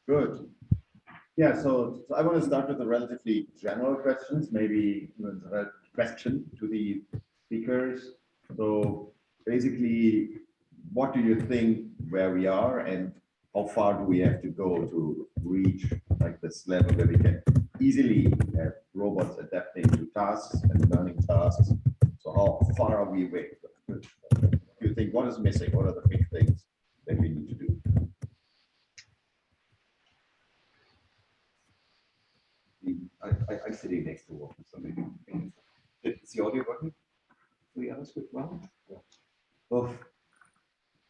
Good. Yeah, so I want to start with the relatively general questions, maybe with a question to the speakers. So basically, what do you think where we are and how far do we have to go to reach like this level where we can easily have robots adapting to tasks and learning tasks? So how far are we away? Do you think what is missing? What are the big things that we need to do? I'm sitting next to Wolf, so maybe is the audio working? For the others well? Yeah. Oh,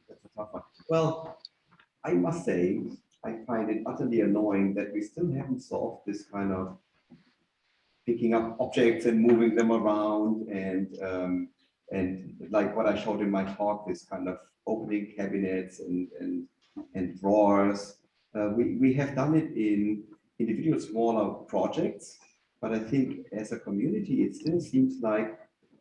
that's a tough one. Well, I must say, I find it utterly annoying that we still haven't solved this kind of picking up objects and moving them around and like what I showed in my talk, this kind of opening cabinets and drawers. We have done it in individual smaller projects, but I think as a community, it still seems like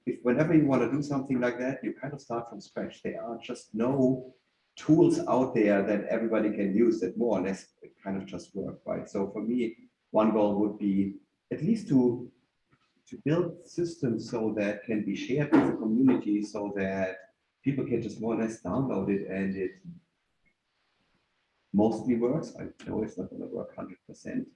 if whenever you want to do something like that, you kind of start from scratch. There are just no tools out there that everybody can use that more or less kind of just work, right? So for me, one goal would be at least to build systems so that can be shared with the community so that people can just more or less download it and it mostly works. I know it's not going to work 100%.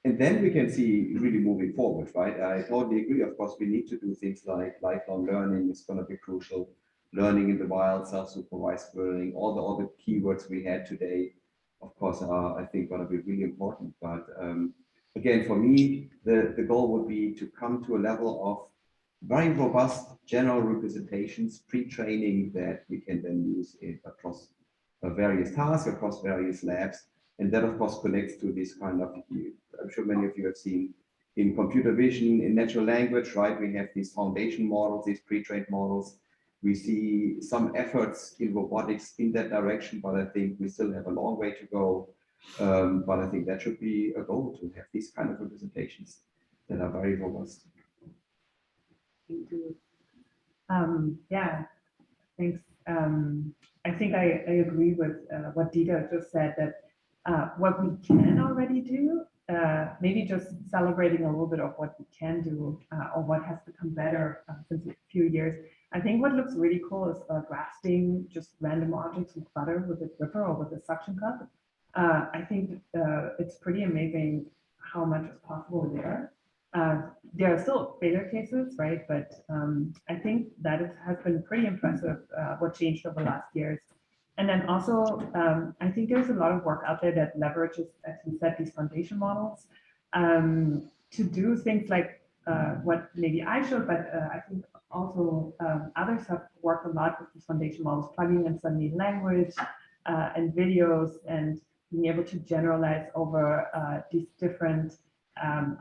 And then we can see really moving forward, right? I totally agree. Of course, we need to do things like lifelong learning is going to be crucial. Learning in the wild, self-supervised learning, all the keywords we had today, of course, are, I think, going to be really important. But again, for me, the goal would be to come to a level of very robust general representations, pre-training that we can then use it across various tasks, across various labs. And that, of course, connects to this kind of, I'm sure many of you have seen in computer vision, in natural language, right? We have these foundation models, these pre-trained models. We see some efforts in robotics in that direction, but I think we still have a long way to go. But I think that should be a goal to have these kind of representations that are very robust. Thank you. Yeah, thanks. I think I agree with what Dieter just said, that what we can already do, maybe just celebrating a little bit of what we can do or what has become better since a few years. I think what looks really cool is grasping just random objects with butter with a gripper or with a suction cup. I think it's pretty amazing how much is possible there. There are still failure cases, right? But I think that has been pretty impressive what changed over the last years. And then also, I think there's a lot of work out there that leverages, as you said, these foundation models to do things like what maybe I showed, but I think also others have worked a lot with these foundation models, plugging in some new language and videos and being able to generalize over these different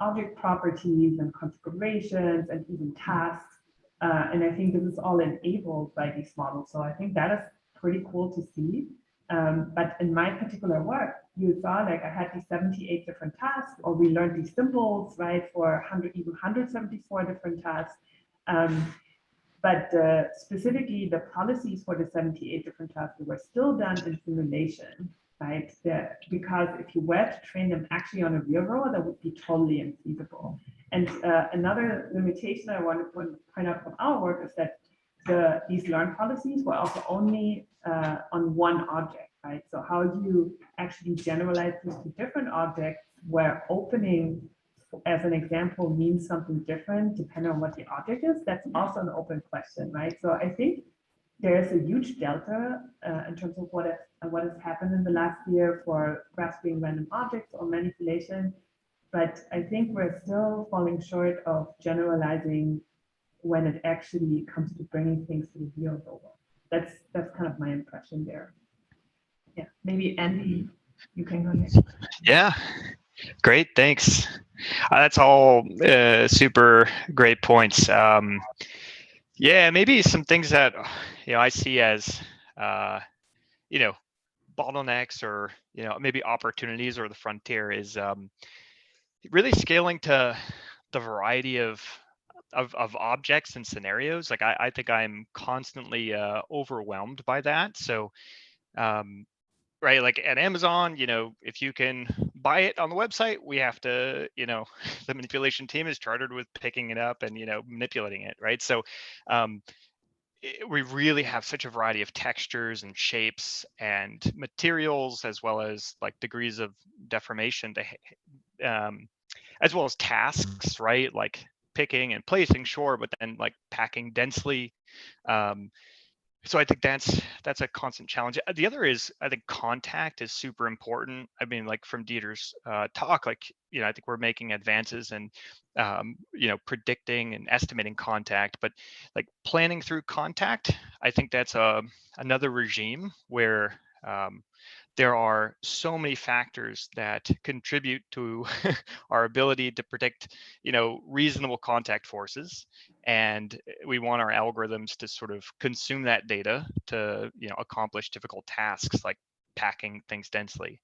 object properties and configurations and even tasks. And I think this is all enabled by these models. So I think that is pretty cool to see. But in my particular work, you saw like I had these 78 different tasks, or we learned these symbols, right, for 100, even 174 different tasks. But specifically the policies for the 78 different tasks were still done in simulation, right? Because if you were to train them actually on a real robot, that would be totally infeasible. And another limitation I want to point out from our work is that these learn policies were also only on one object, right? So how you actually generalize this to different objects where opening, as an example, means something different depending on what the object is, that's also an open question, right? So I think there is a huge delta in terms of what has happened in the last year for grasping random objects or manipulation. But I think we're still falling short of generalizing when it actually comes to bringing things to the real world. That's kind of my impression there. Yeah, maybe Andy, you can go next. Yeah, great, thanks. That's all super great points. Yeah, maybe some things that I see as bottlenecks or maybe opportunities or the frontier is really scaling to the variety of objects and scenarios. Like I think I'm constantly overwhelmed by that. So right, like at Amazon, if you can buy it on the website, we have to, the manipulation team is chartered with picking it up and, manipulating it, right? So we really have such a variety of textures and shapes and materials, as well as like degrees of deformation as well as tasks, right? Like picking and placing, sure, but then like packing densely. So I think that's a constant challenge. The other is, I think contact is super important. I mean, like from Dieter's talk, like, I think we're making advances and, predicting and estimating contact, but like planning through contact, I think that's another regime where there are so many factors that contribute to our ability to predict, reasonable contact forces. And we want our algorithms to sort of consume that data to, accomplish difficult tasks like packing things densely.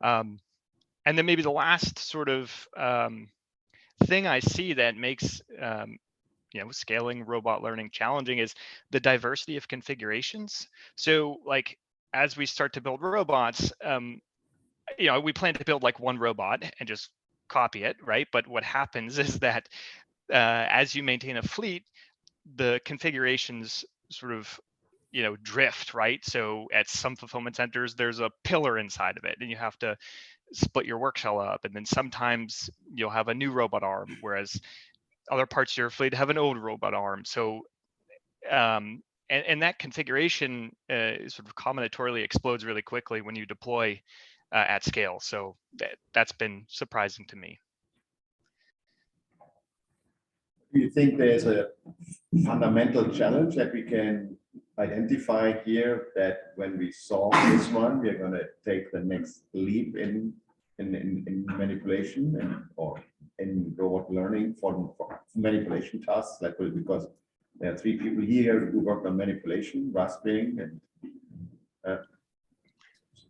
And then maybe the last sort of thing I see that makes scaling robot learning challenging is the diversity of configurations. So like, as we start to build robots, we plan to build like one robot and just copy it, right? But what happens is that as you maintain a fleet, the configurations sort of drift, right? So at some fulfillment centers, there's a pillar inside of it, and you have to split your work shell up. And then sometimes you'll have a new robot arm, whereas other parts of your fleet have an old robot arm. So and that configuration sort of combinatorially explodes really quickly when you deploy at scale. So that's been surprising to me. Do you think there's a fundamental challenge that we can identify here, that when we solve this one, we're going to take the next leap in manipulation or in robot learning for manipulation tasks? Like, because there are 3 people here who work on manipulation, rasping, and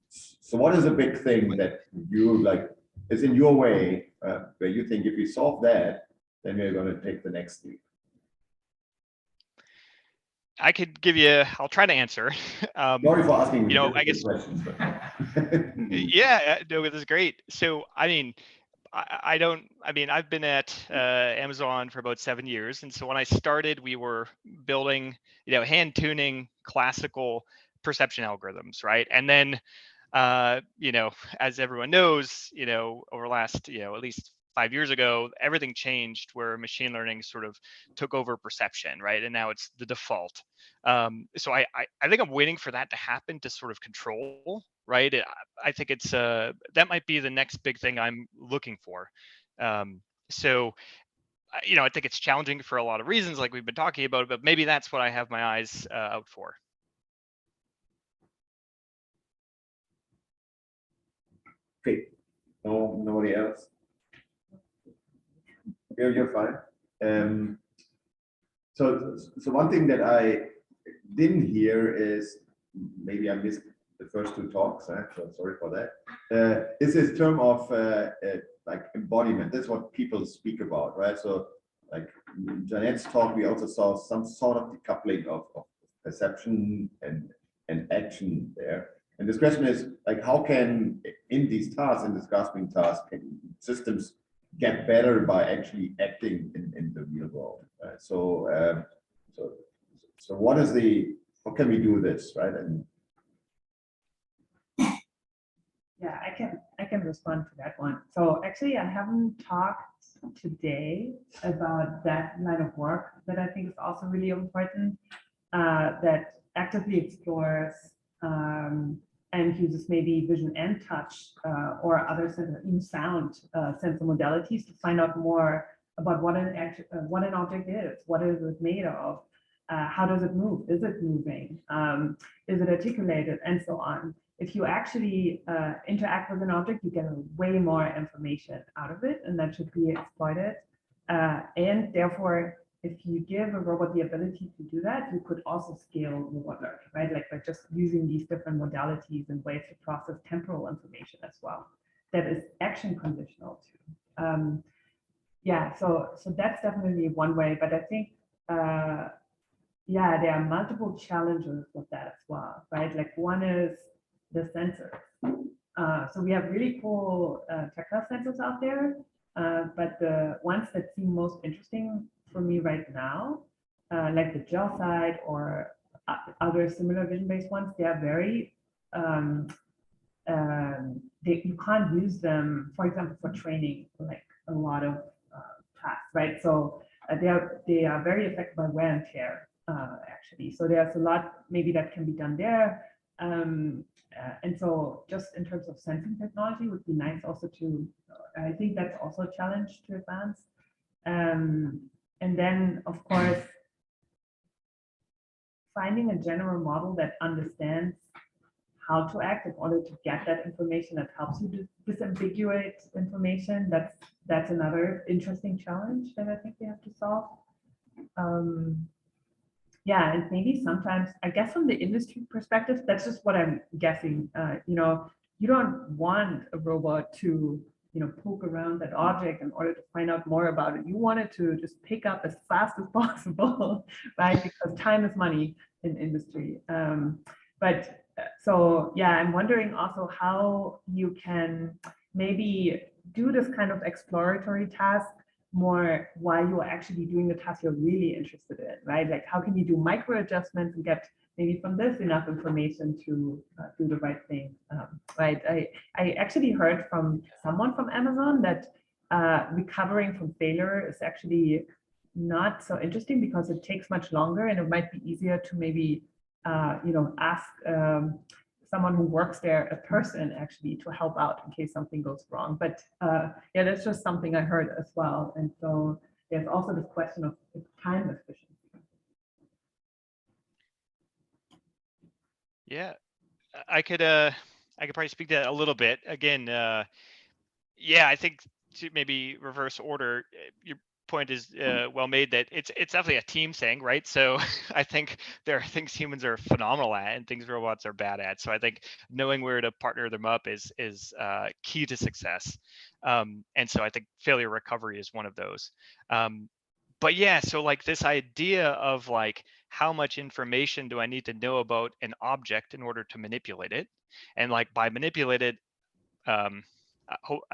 so what is a big thing that you like is in your way, where you think if we solve that, then we're going to take the next leap? I could give you, I'll try to answer. Sorry for asking I guess questions. But yeah, no, this is great. So I mean, I've been at Amazon for about 7 years. And so when I started, we were building, hand tuning classical perception algorithms, right? And then, as everyone knows, over the last, at least 5 years ago, everything changed where machine learning sort of took over perception, right? And now it's the default. So I think I'm waiting for that to happen to sort of control, right? I think it's that might be the next big thing I'm looking for. So I think it's challenging for a lot of reasons, like we've been talking about, but maybe that's what I have my eyes out for. okay, nobody else. You're fine. So one thing that I didn't hear is, maybe I missed the first 2 talks. So sorry for that. Is this term of like embodiment? That's what people speak about, right? So like in Janet's talk, we also saw some sort of decoupling of perception and action there. And this question is like, how can in these tasks, in this grasping task, systems get better by actually acting in the real world? So what is how can we do this, right? And yeah, I can respond to that one. So actually, I haven't talked today about that line of work that I think is also really important, that actively explores and uses maybe vision and touch or other even sound sensor modalities to find out more about what an object is, what is it made of, how does it move, is it moving, is it articulated, and so on. If you actually interact with an object, you get way more information out of it, and that should be exploited. And therefore, if you give a robot the ability to do that, you could also scale robot learning, right? Like by just using these different modalities and ways to process temporal information as well. That is action conditional too. Yeah, so that's definitely one way, but I think, yeah, there are multiple challenges with that as well, right? Like one is the sensors. So we have really cool tactile sensors out there, but the ones that seem most interesting for me right now, like the gel side or other similar vision-based ones, they are very, you can't use them, for example, for training like a lot of tasks, right? So they are very affected by wear and tear, actually. So there's a lot maybe that can be done there. And so just in terms of sensing technology would be nice also to, I think that's also a challenge to advance. And then of course, finding a general model that understands how to act in order to get that information that helps you disambiguate information. That's another interesting challenge that I think we have to solve. Yeah, and maybe sometimes, I guess from the industry perspective, that's just what I'm guessing. You don't want a robot to, poke around that object in order to find out more about it. You want it to just pick up as fast as possible, right? Because time is money in industry. So yeah, I'm wondering also how you can maybe do this kind of exploratory task more while you're actually doing the task you're really interested in, right? Like how can you do micro adjustments and get maybe from this enough information to do the right thing, right? I actually heard from someone from Amazon that recovering from failure is actually not so interesting because it takes much longer and it might be easier to maybe ask someone who works there, a person actually, to help out in case something goes wrong. But yeah, that's just something I heard as well. And so there's also this question of time efficiency. Yeah, I could probably speak to that a little bit. Again, yeah, I think to maybe reverse order, your point is well made that it's definitely a team thing, right? So I think there are things humans are phenomenal at and things robots are bad at. So I think knowing where to partner them up is key to success. And so I think failure recovery is one of those. But yeah, so like this idea of like how much information do I need to know about an object in order to manipulate it, and like by manipulate it,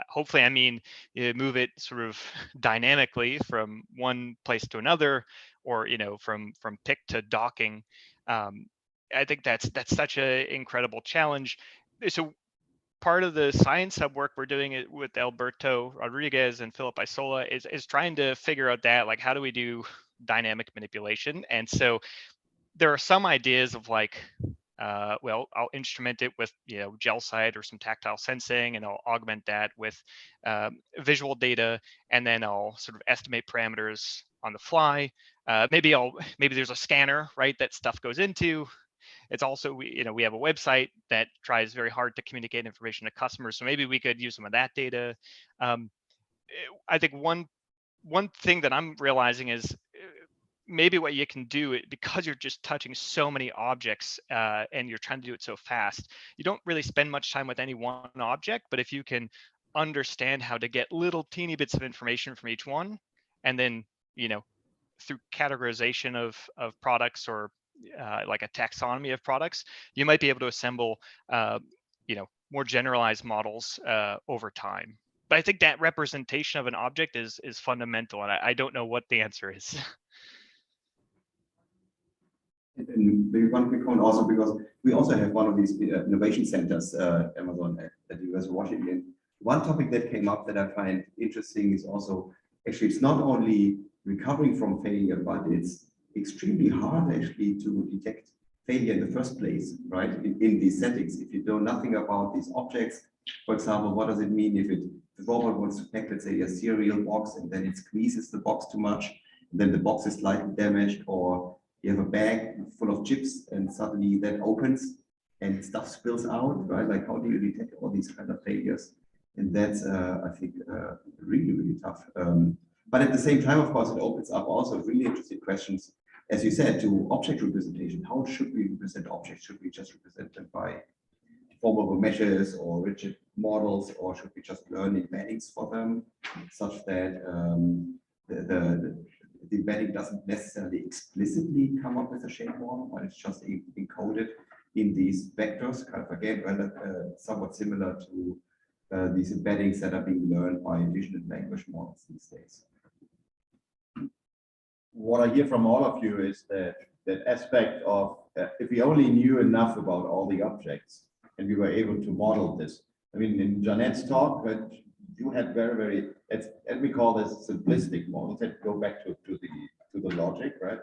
hopefully I mean you move it sort of dynamically from one place to another, or from pick to docking. I think that's such an incredible challenge. So part of the science hub work we're doing it with Alberto Rodriguez and Philip Isola is trying to figure out that, like, how do we do dynamic manipulation? And so there are some ideas of like, well, I'll instrument it with gel side or some tactile sensing, and I'll augment that with visual data, and then I'll sort of estimate parameters on the fly. Maybe there's a scanner, right, that stuff goes into. It's also, we have a website that tries very hard to communicate information to customers, so maybe we could use some of that data. I think one thing that I'm realizing is maybe what you can do, because you're just touching so many objects and you're trying to do it so fast, you don't really spend much time with any one object. But if you can understand how to get little teeny bits of information from each one, and then through categorization of products, or like a taxonomy of products, you might be able to assemble more generalized models over time. But I think that representation of an object is fundamental, and I don't know what the answer is. And maybe one quick comment also, because we also have one of these innovation centers, Amazon at the University of Washington. One topic that came up that I find interesting is also, actually, it's not only recovering from failure, but it's extremely hard actually to detect failure in the first place, right? In these settings, if you know nothing about these objects, for example, what does it mean if the robot wants to pack, let's say, a cereal box, and then it squeezes the box too much, and then the box is slightly damaged, or you have a bag full of chips and suddenly that opens and stuff spills out, right? Like, how do you detect all these kind of failures? And that's, I think, really, really tough. But at the same time, of course, it opens up also really interesting questions, as you said, to object representation. How should we represent objects? Should we just represent them by formable meshes or rigid models, or should we just learn embeddings for them, such that the embedding doesn't necessarily explicitly come up with a shape model, but it's just encoded in these vectors, kind of again, somewhat similar to these embeddings that are being learned by vision and language models these days. What I hear from all of you is that that aspect of if we only knew enough about all the objects and we were able to model this. I mean, in Janette's talk, that you had very, let me call this simplistic models that go back to the logic, right?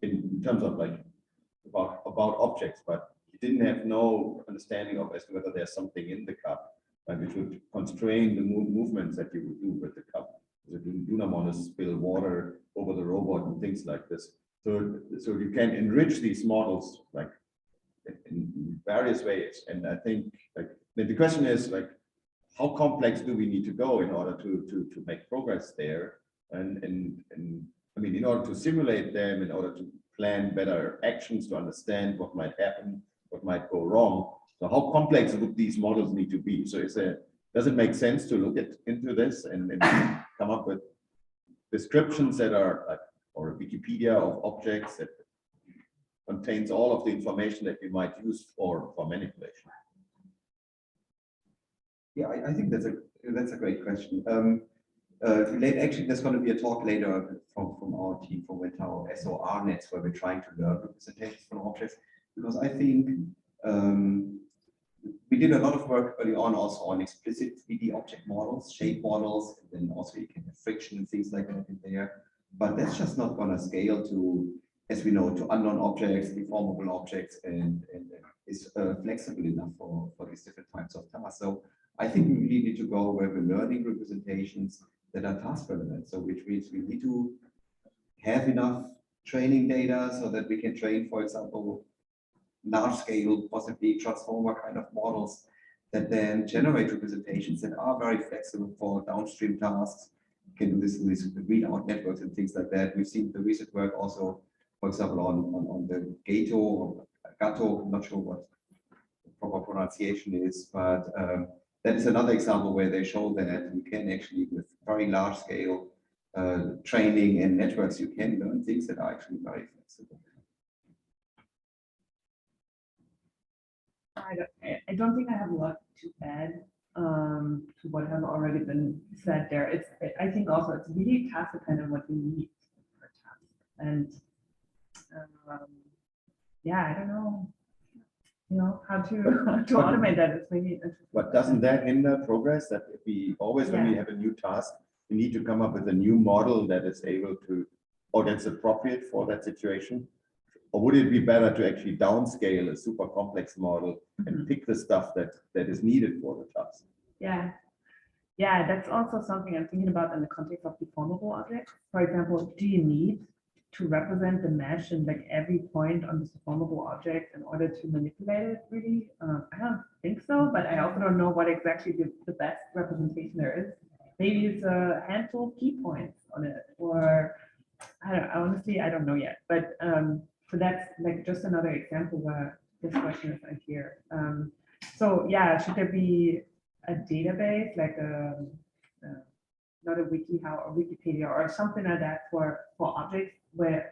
In terms of like about objects, but you didn't have no understanding of as to whether there's something in the cup, right, which would constrain the movements that you would do with the cup. So you do not want to spill water over the robot and things like this. So you can enrich these models like in various ways. And I think like the question is like, how complex do we need to go in order to make progress there? And I mean, in order to simulate them, in order to plan better actions, to understand what might happen, what might go wrong. So how complex would these models need to be? So does it make sense to look into this and come up with descriptions that are like, or a Wikipedia of objects that contains all of the information that we might use for manipulation? Yeah, I think that's a great question. Actually, there's going to be a talk later from our team from Wentao SOR nets where we're trying to learn representations from objects, because I think we did a lot of work early on also on explicit 3D object models, shape models, and then also you can have friction and things like that in there. But that's just not going to scale to, as we know, to unknown objects, deformable objects, and is flexible enough for these different types of tasks. So I think we really need to go where we're learning representations that are task relevant. So which means we need to have enough training data so that we can train, for example, large scale, possibly transformer kind of models that then generate representations that are very flexible for downstream tasks. You can do this in these readout networks and things like that. We've seen the recent work also, for example, on the Gato or Gato, I'm not sure what the proper pronunciation is, but that is another example where they show that you can actually, with very large scale training and networks, you can learn things that are actually very flexible. I don't think I have a lot to add to what has already been said there. I think also it's really task dependent what you need for task. And yeah, I don't know, how to automate that. It's maybe interesting. But doesn't that hinder progress? That if we always, when we have a new task, we need to come up with a new model that is able to, or that's appropriate for that situation? Or would it be better to actually downscale a super complex model and pick the stuff that is needed for the task? Yeah, that's also something I'm thinking about in the context of deformable objects. For example, do you need to represent the mesh in like every point on this deformable object in order to manipulate it really? I don't think so, but I also don't know what exactly the best representation there is. Maybe it's a handful of key points on it, or honestly, I don't know yet, but so that's like just another example where this question is unclear. So yeah, should there be a database like not a WikiHow or Wikipedia or something like that for objects where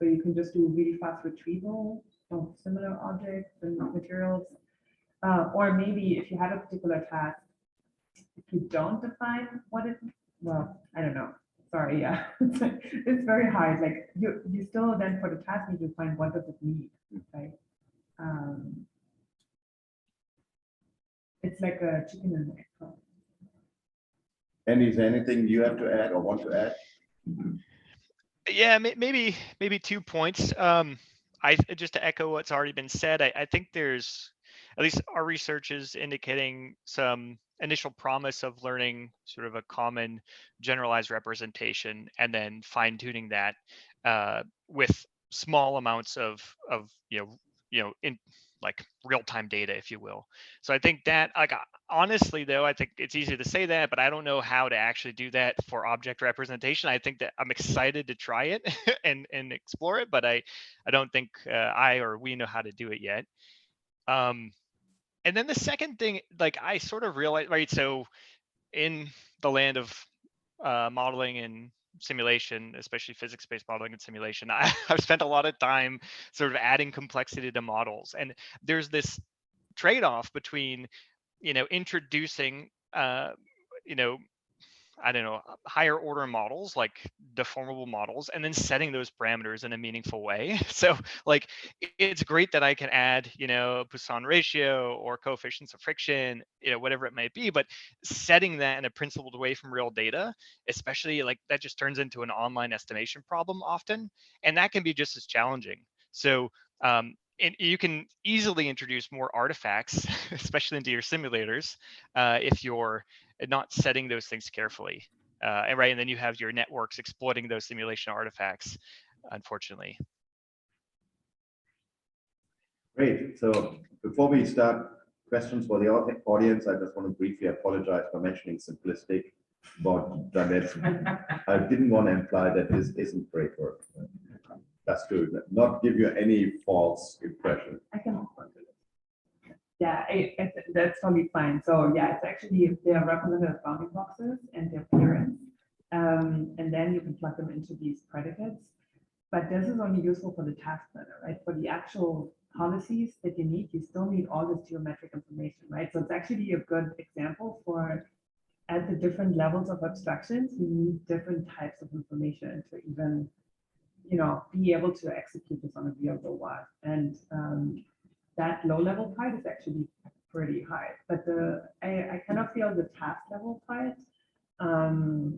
you can just do really fast retrieval of similar objects and materials, or maybe if you have a particular task, if you don't define what it, well, I don't know. Sorry, yeah, it's very hard. Like you still then for the task need to find what does it need, right? It's like a chicken and egg problem. And is there anything you have to add or want to add? Yeah, maybe 2 points. I just to echo what's already been said, I think there's, at least our research is indicating some initial promise of learning sort of a common generalized representation and then fine tuning that with small amounts of in like real-time data, if you will. So I think that, like, honestly though, I think it's easy to say that, but I don't know how to actually do that for object representation. I think that I'm excited to try it and explore it, but I don't think I or we know how to do it yet. And then the second thing, like, I sort of realized, right, so in the land of modeling and simulation, especially physics-based modeling and simulation, I've spent a lot of time sort of adding complexity to models. And there's this trade-off between, introducing, I don't know, higher order models like deformable models, and then setting those parameters in a meaningful way. So like, it's great that I can add, Poisson ratio or coefficients of friction, whatever it might be, but setting that in a principled way from real data, especially like that just turns into an online estimation problem often. And that can be just as challenging. So, and you can easily introduce more artifacts, especially into your simulators, if you're not setting those things carefully. And then you have your networks exploiting those simulation artifacts, unfortunately. Great. So before we start questions for the audience, I just want to briefly apologize for mentioning simplistic about dimension. I didn't want to imply that this isn't great work. That's to not give you any false impression. I can respond to this. Yeah, that's totally fine. So yeah, it's actually, they are representative bounding boxes and their parents. And then you can plug them into these predicates. But this is only useful for the task planner, right? For the actual policies that you need, you still need all this geometric information, right? So it's actually a good example for, at the different levels of abstractions, you need different types of information to even, be able to execute this on a real robot. And that low level part is actually pretty high. But I kind of feel the task level part, I'm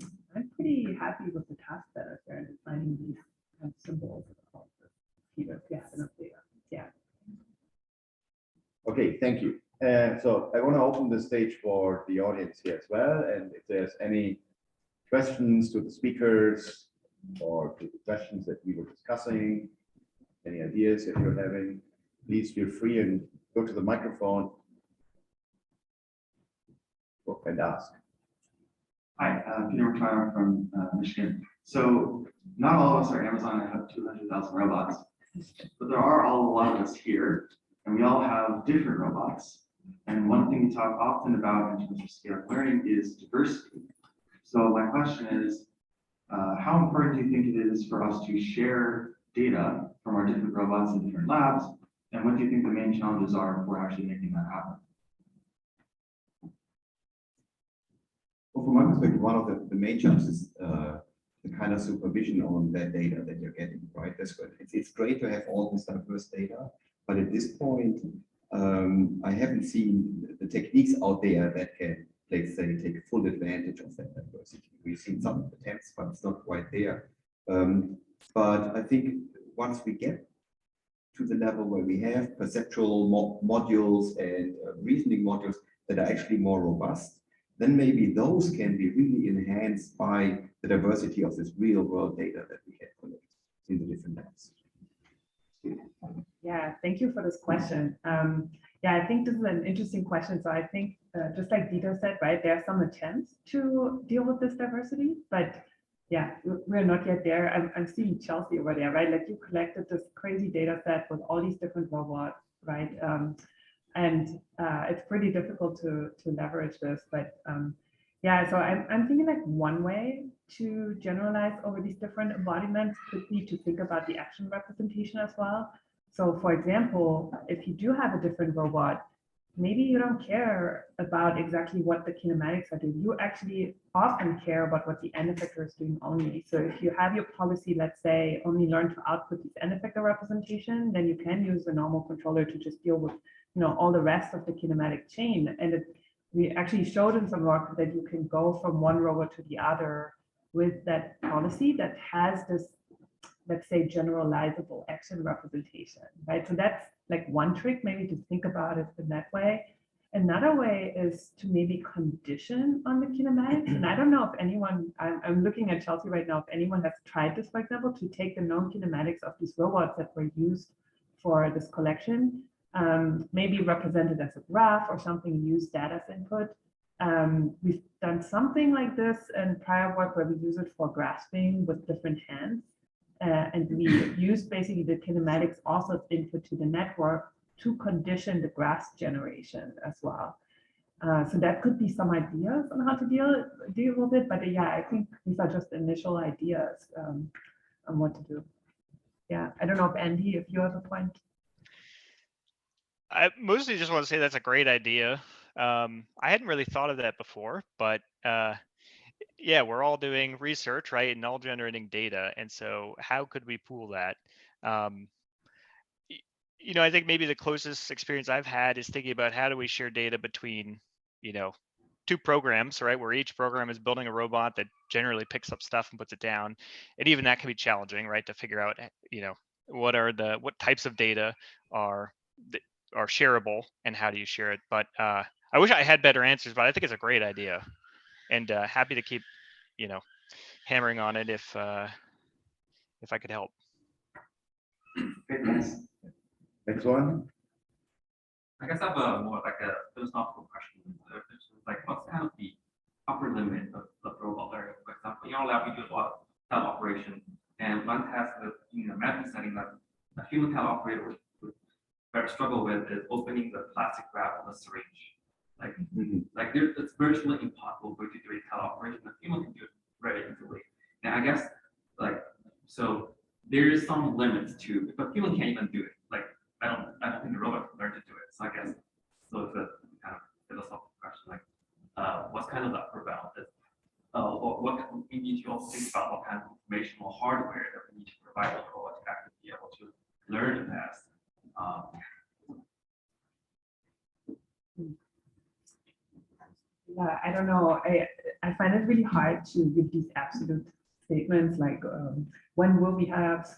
pretty happy with the task that are there and defining these kind of symbols of the data. Yeah. Okay, thank you. So I want to open the stage for the audience here as well. And if there's any questions to the speakers or to the questions that we were discussing, any ideas that you're having, please feel free and go to the microphone and ask. Hi, Peter McTyer from Michigan. So not all of us are Amazon and have 200,000 robots, but there are a lot of us here, and we all have different robots. And one thing we talk often about in terms of scale learning is diversity. So my question is, how important do you think it is for us to share data from our different robots in different labs? And what do you think the main challenges are for actually making that happen? Well, from my perspective, one of the main challenges is the kind of supervision on that data that you're getting, right? That's good. It's great to have all this diverse data, but at this point, I haven't seen the techniques out there that can, let's say, take full advantage of that diversity. We've seen some attempts, but it's not quite there. But I think once we get to the level where we have perceptual modules and reasoning modules that are actually more robust, then maybe those can be really enhanced by the diversity of this real world data that we can collect in the different labs. Yeah, thank you for this question. Yeah, I think this is an interesting question. So I think just like Dieter said, right, there are some attempts to deal with this diversity, but yeah, we're not yet there. I'm seeing Chelsea over there, right? Like you collected this crazy data set with all these different robots, right? And it's pretty difficult to leverage this, but yeah, so I'm thinking like one way to generalize over these different embodiments could be to think about the action representation as well. So for example, if you do have a different robot, maybe you don't care about exactly what the kinematics are doing. You actually often care about what the end effector is doing only. So if you have your policy, let's say, only learn to output this end effector representation, then you can use the normal controller to just deal with, all the rest of the kinematic chain. And we actually showed in some work that you can go from one robot to the other with that policy that has this, let's say, generalizable action representation, right? So that's like one trick, maybe to think about it in that way. Another way is to maybe condition on the kinematics. And I don't know if anyone, I'm looking at Chelsea right now, if anyone has tried this, for example, to take the known kinematics of these robots that were used for this collection, maybe represented as a graph or something, use that as input. We've done something like this in prior work where we use it for grasping with different hands. And we use basically the kinematics also as input to the network to condition the grasp generation as well. So that could be some ideas on how to deal with it. But yeah, I think these are just initial ideas on what to do. Yeah, I don't know if Andy, if you have a point. I mostly just want to say that's a great idea. I hadn't really thought of that before, but yeah, we're all doing research, right, and all generating data. And so how could we pool that? Um, I think maybe the closest experience I've had is thinking about how do we share data between, two programs, right, where each program is building a robot that generally picks up stuff and puts it down. And even that can be challenging, right, to figure out, what types of data are are shareable and how do you share it. But I wish I had better answers, but I think it's a great idea, and happy to keep, hammering on it if I could help. Okay, thanks. Next one. I guess I have a more like a philosophical question. Like, what's kind of the upper limit of robot learning? For example, you're allowed to do a lot of teleoperation, and one task that in a medical setting that a human teleoperator would very struggle with is opening the plastic wrap of a syringe. Like it's virtually impossible for you to do a teleoperation. A human can do it very easily. And I guess so there is some limits to, if a human can't even do it, like I don't think the robot can learn to do it. So I guess so it's a kind of philosophical question, like what's kind of the upper bound? What we need to also think about what kind of information or hardware that we need to provide the robot to actually be able to learn fast. Yeah, I don't know. I find it really hard to give these absolute statements like when will we have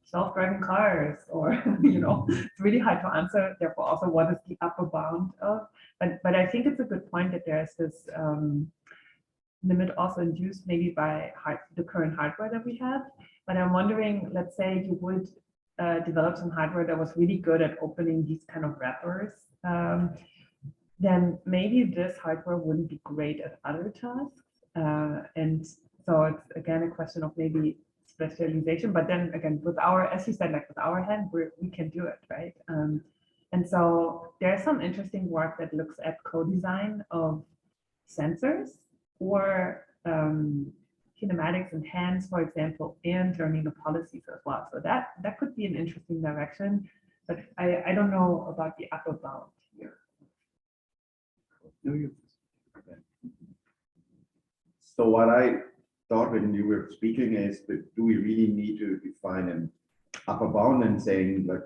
self-driving cars, or it's really hard to answer. Therefore, also what is the upper bound of? But I think it's a good point that there's this limit also induced maybe by the current hardware that we have. But I'm wondering, let's say you would develop some hardware that was really good at opening these kind of wrappers. Then maybe this hardware wouldn't be great at other tasks. And so it's again a question of maybe specialization, but then again, with our, as you said, like with our hand, we can do it, right? And so there's some interesting work that looks at co-design of sensors or kinematics and hands, for example, and learning the policies as well. So that could be an interesting direction, but I don't know about the upper bound here. So what I thought when you were speaking is, that do we really need to define an upper bound and saying like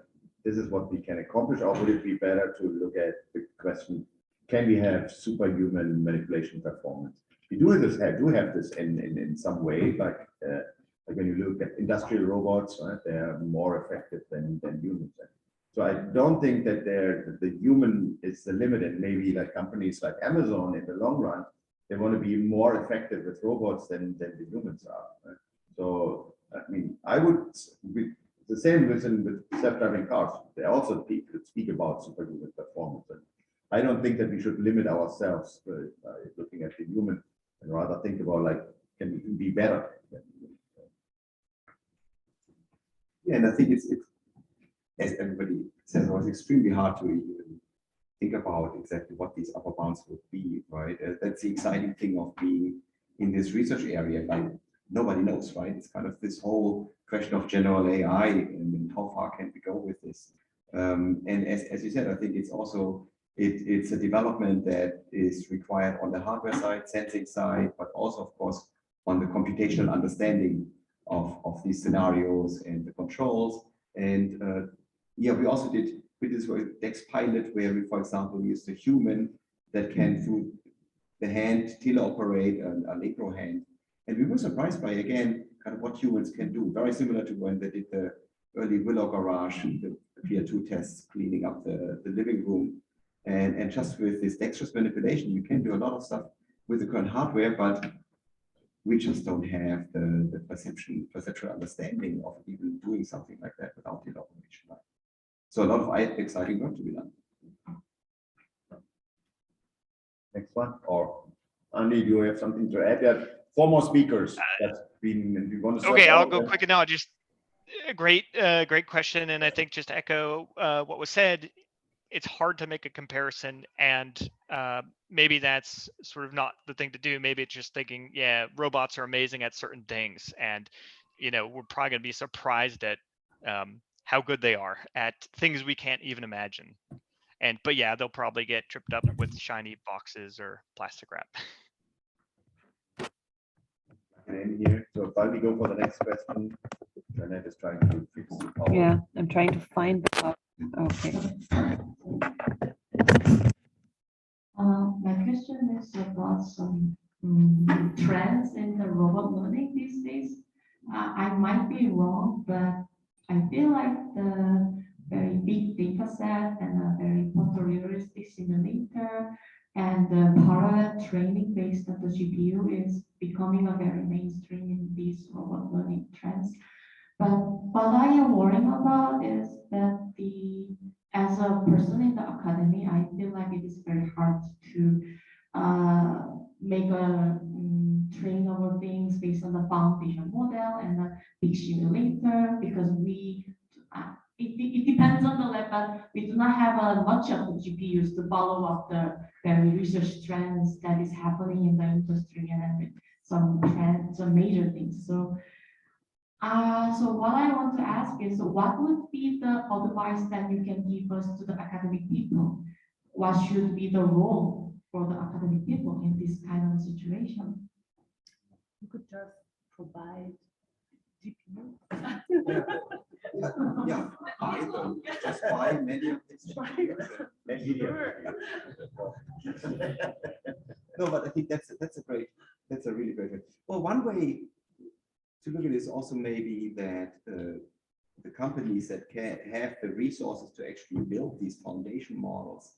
this is what we can accomplish, or would it be better to look at the question, can we have superhuman manipulation performance? We do have this in some way, like when you look at industrial robots, right, they are more effective than humans. So I don't think that the human is the limit, and maybe like companies like Amazon in the long run, they want to be more effective with robots than the humans are. Right? So I mean, I would be the same with self-driving cars. They also speak about superhuman performance, and I don't think that we should limit ourselves by looking at the human, and rather think about like, can we be better? Yeah, and I think it's as everybody says, it was extremely hard to even think about exactly what these upper bounds would be, right? That's the exciting thing of being in this research area. Like nobody knows, right? It's kind of this whole question of general AI and how far can we go with this? And as you said, I think it's also it's a development that is required on the hardware side, sensing side, but also, of course, on the computational understanding of these scenarios and the controls. And yeah, we also did with this DEX pilot where we, for example, used a human that can through the hand teleoperate an Allegro hand. And we were surprised by, again, kind of what humans can do, very similar to when they did the early Willow Garage, the Peer 2 tests, cleaning up the living room. And just with this dexterous manipulation, you can do a lot of stuff with the current hardware, but we just don't have the perceptual understanding of even doing something like that without teleoperation. So a lot of exciting work to be done. Next one, or Andy, do you have something to add? Yeah, 4 more speakers. That's been. You want to Okay, I'll go quick now. Just great question, and I think just to echo what was said. it's hard to make a comparison, and maybe that's sort of not the thing to do. Maybe it's just thinking, yeah, robots are amazing at certain things, and we're probably going to be surprised at how good they are at things we can't even imagine. But yeah, they'll probably get tripped up with shiny boxes or plastic wrap. In here. So while we go for the next question, Janet is trying to fix the power. Yeah, I'm trying to find the part. Okay. My question is about some trends in the robot learning these days. I might be wrong, but I feel like the very big data set and a very photorealistic simulator and the parallel training based on the GPU is becoming a very mainstream in these robot learning trends. But what I am worrying about is that as a person in the academy, I feel like it is very hard to make a train over things based on the foundation model and the big simulator because it depends on the lab, but we do not have much of the GPUs to follow up the very research trends that is happening in the industry and some trends, some major things. So what I want to ask is, what would be the advice that you can give us to the academic people? What should be the role for the academic people in this kind of situation? You could just provide GPU. Yeah, buy them, just buy many of these. No, but I think that's a really great way. Well, one way to look at it is also maybe that the companies that can have the resources to actually build these foundation models,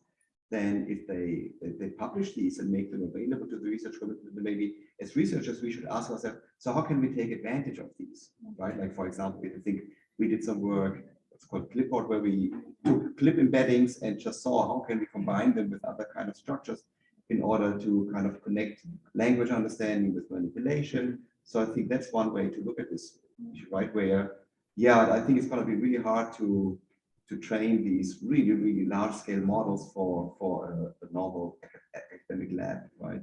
then if they publish these and make them available to the research community, maybe as researchers we should ask ourselves, so how can we take advantage of these, right? Like for example, I think we did some work, it's called Clipboard, where we took clip embeddings and just saw how can we combine them with other kind of structures in order to kind of connect language understanding with manipulation. So I think that's one way to look at this, right? Where, yeah, I think it's going to be really hard to train these really large scale models for a normal academic lab, right?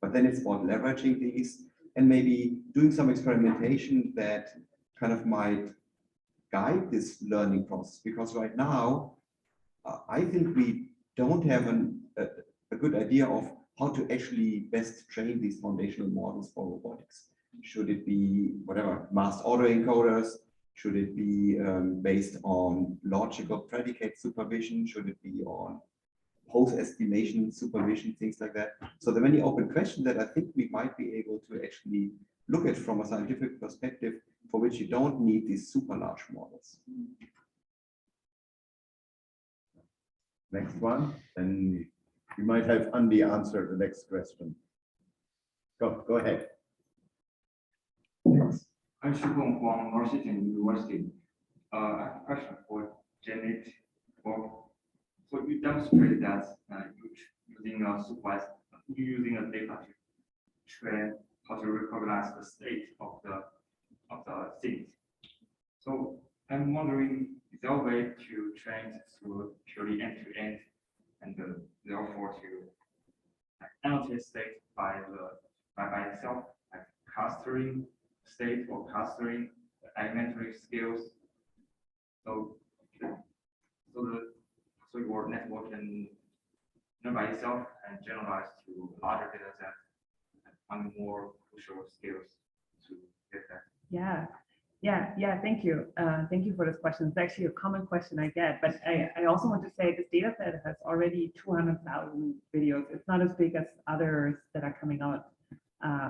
But then it's about leveraging these and maybe doing some experimentation that kind of might guide this learning process, because right now I think we don't have a good idea of how to actually best train these foundational models for robotics. Should it be whatever, masked autoencoders? Should it be based on logical predicate supervision? Should it be on post-estimation supervision, things like that? So there are many open questions that I think we might be able to actually look at from a scientific perspective, for which you don't need these super large models. Next one, and you might have Andy answer the next question. Go ahead. Yes. I'm Shubham from Washington University. I have a question for Janet. So you demonstrated that using a data to train how to recognize the state of the things. So I'm wondering, is there a way to train through purely end-to-end and therefore to annotate state by itself, like clustering state or clustering elementary skills? So your network can learn by itself and generalize to larger data set and find more crucial skills to get that. Yeah. Thank you. Thank you for this question. It's actually a common question I get, but I also want to say this data set has already 200,000 videos. It's not as big as others that are coming out,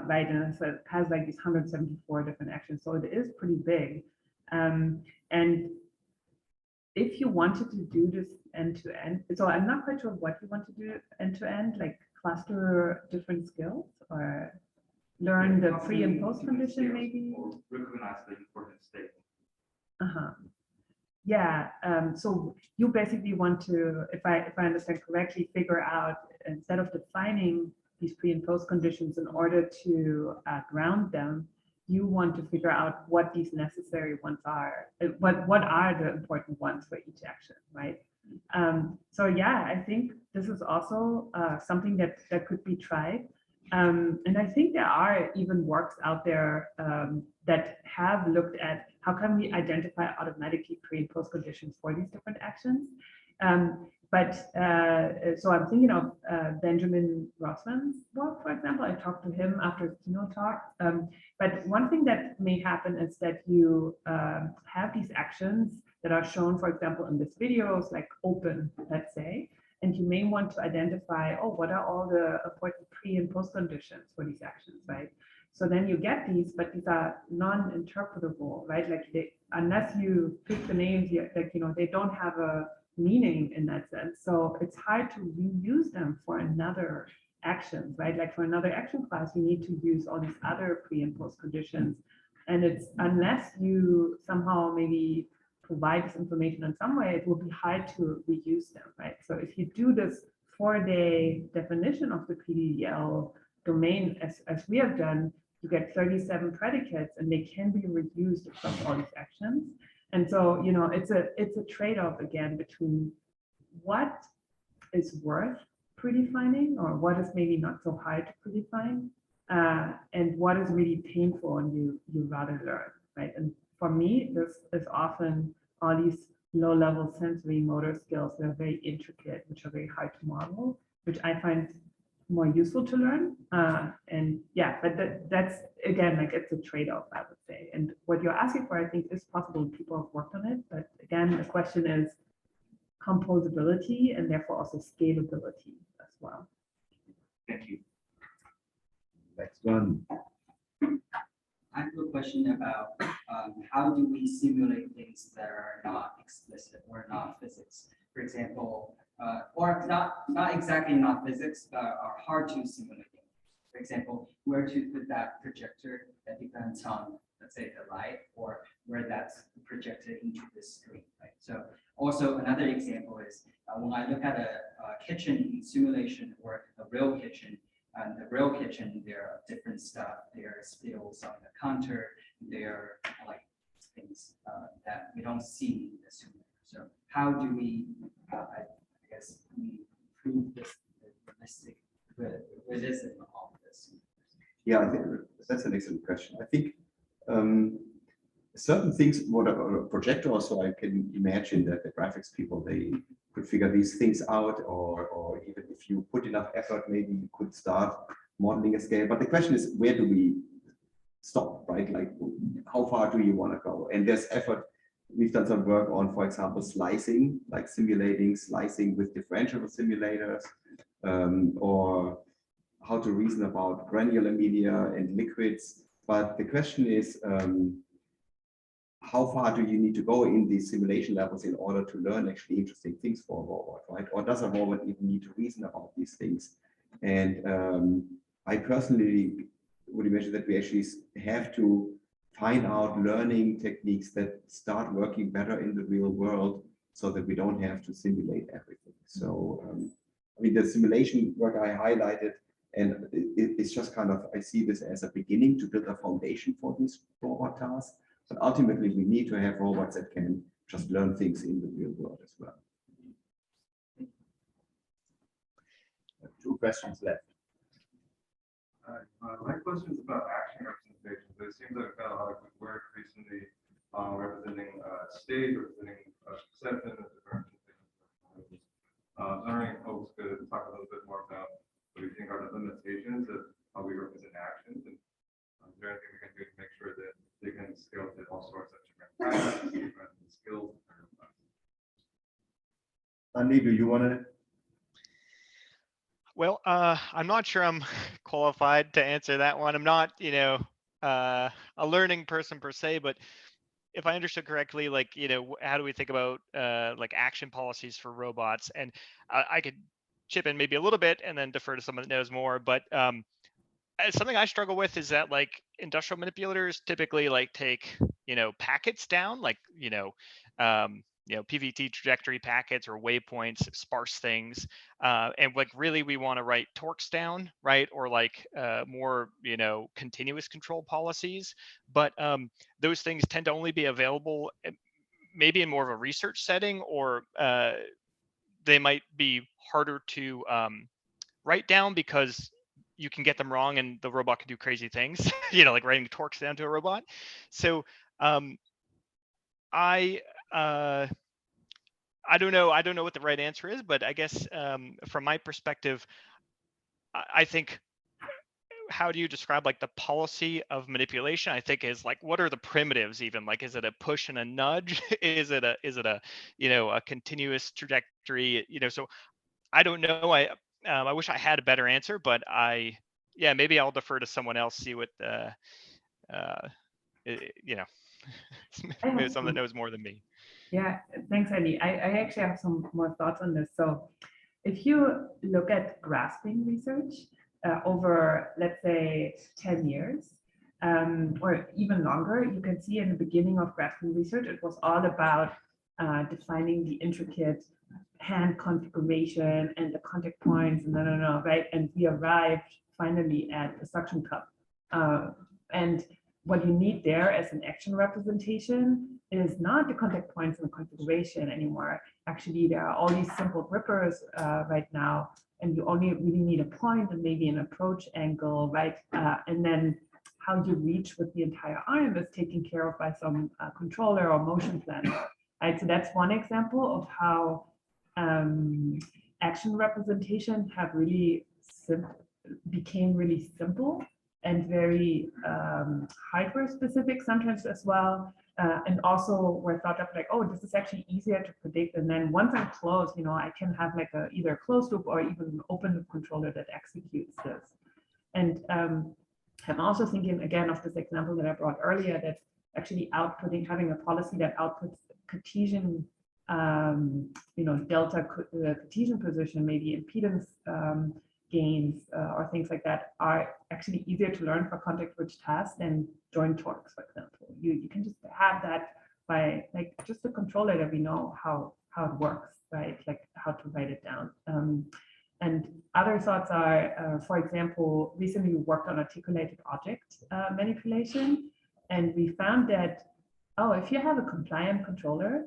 right? And so it has like these 174 different actions. So it is pretty big. And if you wanted to do this end to end, so I'm not quite sure what you want to do end to end, like cluster different skills or learn the pre and post condition maybe? Or recognize the important state. Yeah, so you basically want to, if I understand correctly, figure out, instead of defining these pre and post conditions in order to ground them, you want to figure out what these necessary ones are, what are the important ones for each action, right? So yeah, I think this is also something that could be tried. And I think there are even works out there that have looked at how can we identify automatically pre and post conditions for these different actions. So I'm thinking of Benjamin Rossman's work, for example. I talked to him after his keynote talk. But one thing that may happen is that you have these actions that are shown, for example, in this videos, like open, let's say, and you may want to identify, oh, what are all the important pre and post conditions for these actions, right? So then you get these, but these are non-interpretable, right? Like unless you pick the names, they don't have a meaning in that sense. So it's hard to reuse them for another action, right? Like for another action class, you need to use all these other pre and post conditions. And it's unless you somehow maybe provide this information in some way, it will be hard to reuse them, right? So if you do this 4-day definition of the PDDL domain, as we have done, you get 37 predicates and they can be reused across all these actions. And so, it's a trade-off again between what is worth predefining or what is maybe not so hard to predefine, and what is really painful and you rather learn, right? And for me, this is often all these low-level sensory motor skills that are very intricate, which are very hard to model, which I find more useful to learn. And yeah, but that's again, like it's a trade-off, I would say. And what you're asking for, I think, is possible. People have worked on it, but again, the question is composability and therefore also scalability as well. Thank you. Next one. I have a question about how do we simulate things that are not explicit or not physics? For example, or not exactly not physics, but are hard to simulate. For example, where to put that projector that depends on, let's say, the light, or where that's projected into the screen, right? So also another example is when I look at a kitchen simulation or a real kitchen, the real kitchen, there are different stuff. There are spills on the counter. There are like things that we don't see in the simulator. So how do we, I guess, we prove this realistic realism of this? Yeah, I think that's an excellent question. I think certain things, what a projector also, I can imagine that the graphics people, they could figure these things out, or even if you put enough effort, maybe you could start modeling a scale. But the question is, where do we stop, right? Like, how far do you want to go? And there's effort. We've done some work on, for example, slicing, like simulating slicing with differential simulators, or how to reason about granular media and liquids. But the question is, how far do you need to go in these simulation levels in order to learn actually interesting things for a robot, right? Or does a robot even need to reason about these things? And I personally would imagine that we actually have to find out learning techniques that start working better in the real world so that we don't have to simulate everything. So, I mean, the simulation work I highlighted, and it's just kind of, I see this as a beginning to build a foundation for these robot tasks. But ultimately, we need to have robots that can just learn things in the real world as well. 2 questions left. My question is about action representations. It seems like we've got a lot of good work recently representing state, representing perception, and different representations. I was wondering if folks could talk a little bit more about what we think are the limitations of how we represent actions, and is there anything we can do to make sure that they can scale to all sorts of different tasks, different skills? Andy, do you want to? Well, I'm not sure I'm qualified to answer that one. I'm not, a learning person per se, but if I understood correctly, like, how do we think about like action policies for robots? And I could chip in maybe a little bit and then defer to someone that knows more. But something I struggle with is that like industrial manipulators typically like take, packets down, like, PVT trajectory packets or waypoints, sparse things. And like really we want to write torques down, right? Or like more, continuous control policies. But those things tend to only be available maybe in more of a research setting or they might be harder to write down because you can get them wrong and the robot can do crazy things, like writing torques down to a robot. So I don't know what the right answer is, but I guess from my perspective, I think, how do you describe like the policy of manipulation? I think is like, what are the primitives even? Like, is it a push and a nudge? Is it a a continuous trajectory? So I don't know. I wish I had a better answer, but maybe I'll defer to someone else, see what maybe someone that knows more than me. Yeah, thanks, Andy. I actually have some more thoughts on this. So if you look at grasping research over, let's say, 10 years, or even longer, you can see in the beginning of grasping research, it was all about defining the intricate hand configuration and the contact points, and right? And we arrived finally at the suction cup. And what you need there as an action representation is not the contact points and the configuration anymore. Actually, there are all these simple grippers right now, and you only really need a point and maybe an approach angle, right? And then how you reach with the entire arm is taken care of by some controller or motion planner, right? So that's one example of how action representation have really became really simple and very hardware specific sometimes as well. And also we're thought of like, oh, this is actually easier to predict. And then once I'm closed, I can have like either a closed loop or even an open loop controller that executes this. And I'm also thinking again of this example that I brought earlier, that actually having a policy that outputs Cartesian, delta Cartesian position, maybe impedance gains or things like that are actually easier to learn for context-rich tasks than joint torques, for example. You can just have that by like just a controller that we know how it works, right? Like how to write it down. And other thoughts are, for example, recently we worked on articulated object manipulation, and we found that, if you have a compliant controller,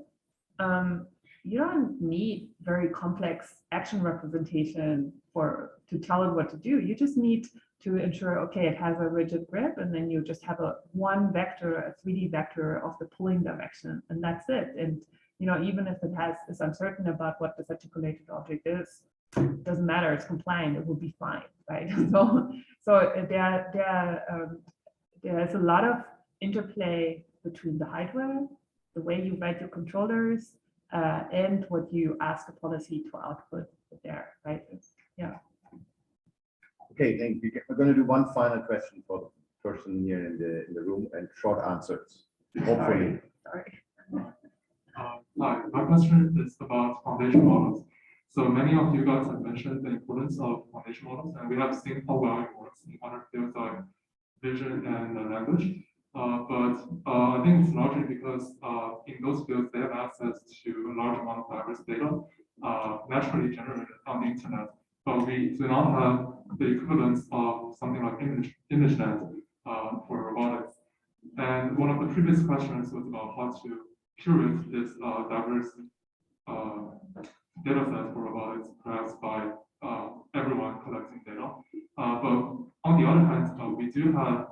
you don't need very complex action representation to tell it what to do. You just need to ensure, okay, it has a rigid grip, and then you just have one vector, a 3D vector of the pulling direction, and that's it. And even if it is uncertain about what this articulated object is, it doesn't matter. It's compliant. It will be fine, right? So there's a lot of interplay between the hardware, the way you write your controllers, and what you ask the policy to output there, right? Yeah. Okay, thank you. We're going to do one final question for the person here in the room, and short answers. Hopefully. Sorry. Hi, my question is about foundation models. So many of you guys have mentioned the importance of foundation models, and we have seen how well it works in other fields like vision and language. But I think it's largely because in those fields, they have access to a large amount of diverse data naturally generated on the internet. But we do not have the equivalence of something like ImageNet for robotics. And one of the previous questions was about how to curate this diverse data set for robotics, perhaps by everyone collecting data. But on the other hand, we do have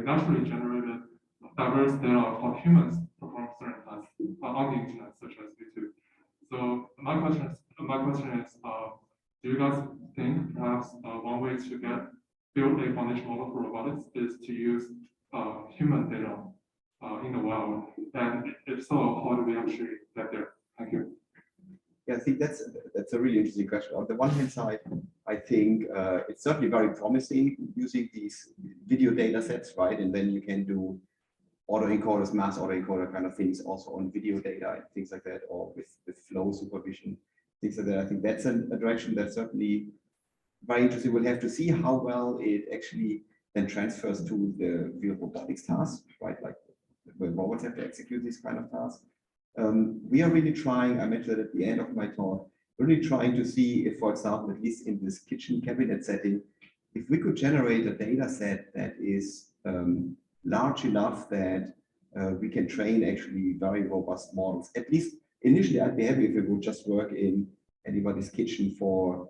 naturally generated diverse data of how humans perform certain tasks on the internet, such as YouTube. So my question is, do you guys think perhaps one way to build a foundation model for robotics is to use human data in the wild? And if so, how do we actually get there? Thank you. Yeah, I think that's a really interesting question. On the one hand side, I think it's certainly very promising using these video data sets, right? And then you can do autoencoders, mass autoencoder kind of things also on video data and things like that, or with flow supervision, things like that. I think that's a direction that's certainly very interesting. We'll have to see how well it actually then transfers to the real robotics tasks, right? Like when robots have to execute these kind of tasks. We are really trying, I mentioned that at the end of my talk, really trying to see if, for example, at least in this kitchen cabinet setting, if we could generate a data set that is large enough that we can train actually very robust models. At least initially, I'd be happy if it would just work in anybody's kitchen for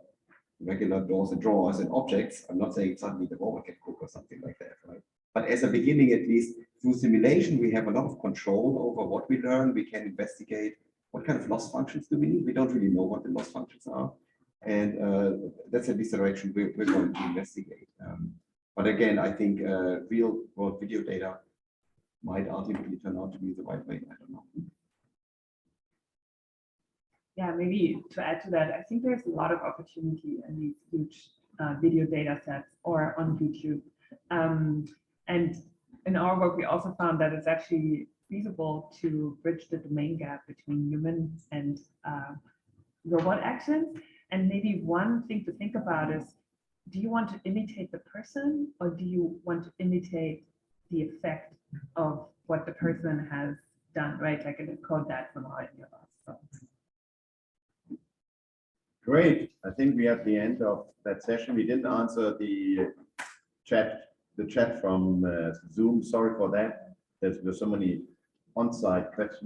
regular doors and drawers and objects. I'm not saying suddenly the robot can cook or something like that, right? But as a beginning, at least through simulation, we have a lot of control over what we learn. We can investigate what kind of loss functions do we need. We don't really know what the loss functions are. And that's at least the direction we're going to investigate. But again, I think real world video data might ultimately turn out to be the right way. I don't know. Yeah, maybe to add to that, I think there's a lot of opportunity in these huge video data sets or on YouTube. And in our work, we also found that it's actually feasible to bridge the domain gap between human and robot actions. And maybe one thing to think about is, do you want to imitate the person, or do you want to imitate the effect of what the person has done, right? Like in code that from our idea of us. So. Great. I think we are at the end of that session. We didn't answer the chat from Zoom. Sorry for that. There's so many on-site questions.